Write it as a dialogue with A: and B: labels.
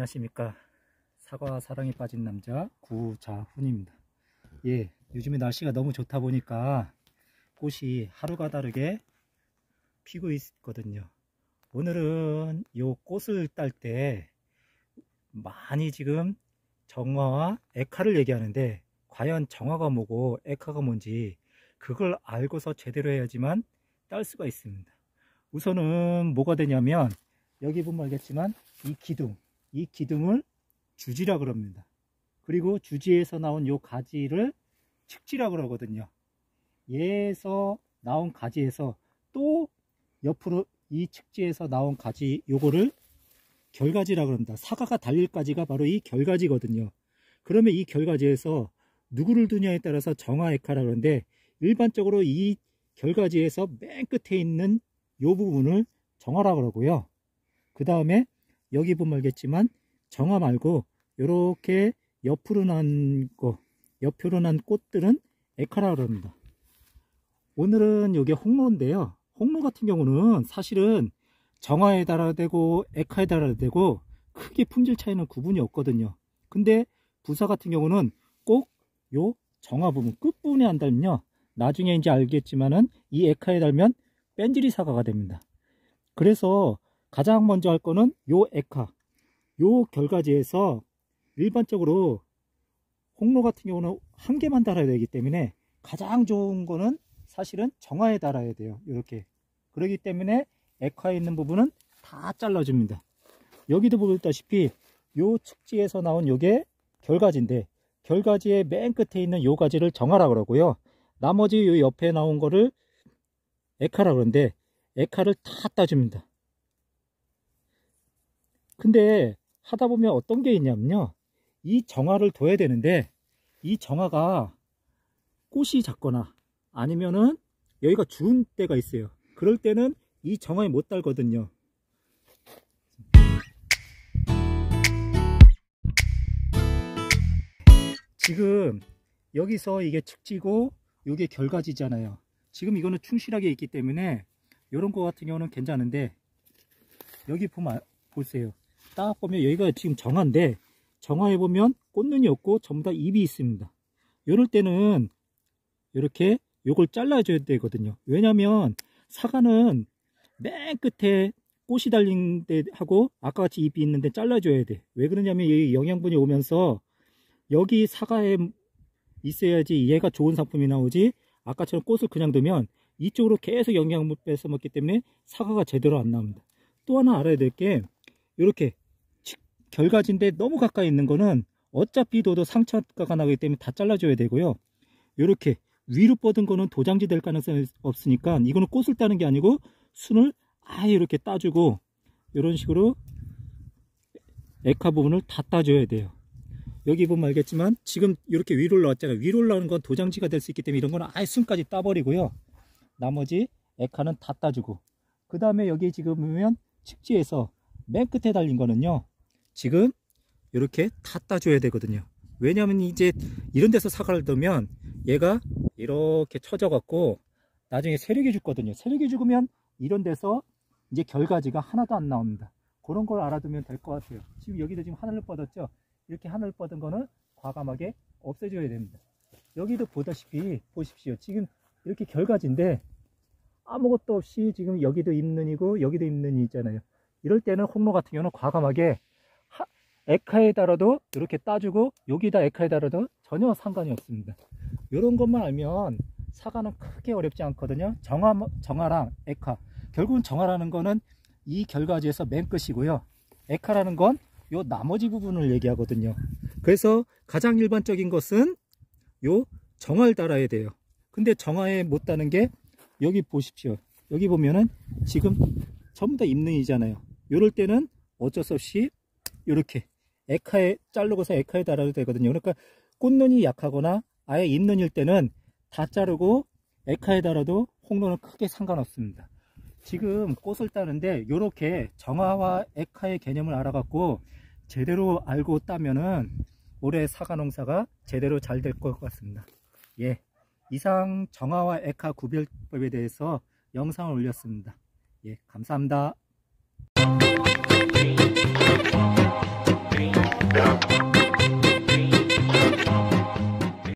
A: 안녕하십니까. 사과 사랑에 빠진 남자 구자훈입니다. 예, 요즘에 날씨가 너무 좋다 보니까 꽃이 하루가 다르게 피고 있거든요. 오늘은 요 꽃을 딸 때 많이 지금 정화와 액화를 얘기하는데, 과연 정화가 뭐고 액화가 뭔지 그걸 알고서 제대로 해야지만 딸 수가 있습니다. 우선은 뭐가 되냐면, 여기 보면 알겠지만 이 기둥을 주지라 그럽니다. 그리고 주지에서 나온 요 가지를 측지라 그러거든요. 얘에서 나온 가지에서 또 옆으로 이 측지에서 나온 가지, 요거를 결가지라 그럽니다. 사과가 달릴 가지가 바로 이 결가지거든요. 그러면 이 결가지에서 누구를 두냐에 따라서 정화액화라 그러는데, 일반적으로 이 결가지에서 맨 끝에 있는 요 부분을 정화라 그러고요. 그 다음에 여기 보면 알겠지만 정화 말고 요렇게 옆으로 난 꽃들은 액화라 그럽니다. 오늘은 이게 홍로인데요. 홍로 같은 경우는 사실은 정화에 달아야 되고 액화에 달아야 되고 크게 품질 차이는 구분이 없거든요. 근데 부사 같은 경우는 꼭 요 정화 부분 끝부분에 안 달면요, 나중에 이제 알겠지만은 이 액화에 달면 뺀질이 사과가 됩니다. 그래서 가장 먼저 할 거는 요 액화, 요 결가지에서 일반적으로 홍로 같은 경우는 한 개만 달아야 되기 때문에 가장 좋은 거는 사실은 정화에 달아야 돼요. 이렇게. 그렇기 때문에 액화에 있는 부분은 다 잘라줍니다. 여기도 보다시피 요 측지에서 나온 요게 결가지인데, 결가지의 맨 끝에 있는 요 가지를 정화라 그러고요. 나머지 요 옆에 나온 거를 액화라 그러는데, 액화를 다 따줍니다. 근데 하다 보면 어떤 게 있냐면요, 이 정화를 둬야 되는데 이 정화가 꽃이 작거나 아니면은 여기가 주운 때가 있어요. 그럴 때는 이 정화에 못 달거든요. 지금 여기서 이게 측지고 이게 결가지잖아요. 지금 이거는 충실하게 있기 때문에 이런 거 같은 경우는 괜찮은데, 여기 보면 보세요. 딱 보면 여기가 지금 정화인데, 정화에 보면 꽃눈이 없고 전부 다 잎이 있습니다. 이럴 때는 이렇게 요걸 잘라줘야 되거든요. 왜냐면 사과는 맨 끝에 꽃이 달린 데 하고 아까 같이 잎이 있는데 잘라줘야 돼. 왜 그러냐면 이 영양분이 오면서 여기 사과에 있어야지 얘가 좋은 상품이 나오지, 아까처럼 꽃을 그냥 두면 이쪽으로 계속 영양분 뺏어 먹기 때문에 사과가 제대로 안 나옵니다. 또 하나 알아야 될 게, 이렇게 결가지인데 너무 가까이 있는 거는 어차피 둬도 상처가 나기 때문에 다 잘라줘야 되고요. 이렇게 위로 뻗은 거는 도장지 될 가능성이 없으니까 이거는 꽃을 따는 게 아니고 순을 아예 이렇게 따주고, 이런 식으로 액화 부분을 다 따줘야 돼요. 여기 보면 알겠지만 지금 이렇게 위로 올라왔잖아요. 위로 올라오는 건 도장지가 될 수 있기 때문에 이런 거는 아예 순까지 따버리고요. 나머지 액화는 다 따주고, 그 다음에 여기 지금 보면 측지에서 맨 끝에 달린 거는요, 지금 이렇게 다 따줘야 되거든요. 왜냐하면 이제 이런 데서 사과를 두면 얘가 이렇게 처져 갖고 나중에 세력이 죽거든요. 세력이 죽으면 이런 데서 이제 결가지가 하나도 안 나옵니다. 그런 걸 알아두면 될 것 같아요. 지금 여기도 지금 하늘을 뻗었죠. 이렇게 하늘을 뻗은 거는 과감하게 없애줘야 됩니다. 여기도 보다시피 보십시오. 지금 이렇게 결가지인데 아무것도 없이 지금 여기도 잎눈이고 여기도 잎눈이 있잖아요. 이럴 때는 홍로 같은 경우는 과감하게 액화에 달아도 이렇게 따주고 여기다 액화에 달아도 전혀 상관이 없습니다. 이런 것만 알면 사과는 크게 어렵지 않거든요. 정화랑 액화, 결국은 정화라는 거는 이 결가지에서 맨 끝이고요, 액화라는 건 요 나머지 부분을 얘기하거든요. 그래서 가장 일반적인 것은 요 정화를 달아야 돼요. 근데 정화에 못 따는 게 여기 보십시오. 여기 보면은 지금 전부 다 잎눈이잖아요. 이럴 때는 어쩔 수 없이 이렇게 액화에 자르고서 액화에 달아도 되거든요. 그러니까 꽃눈이 약하거나 아예 잎눈일 때는 다 자르고 액화에 달아도 홍로는 크게 상관없습니다. 지금 꽃을 따는데 이렇게 정화와 액화의 개념을 알아갖고 제대로 알고 따면은 올해 사과 농사가 제대로 잘 될 것 같습니다. 예, 이상 정화와 액화 구별법에 대해서 영상을 올렸습니다. 예, 감사합니다.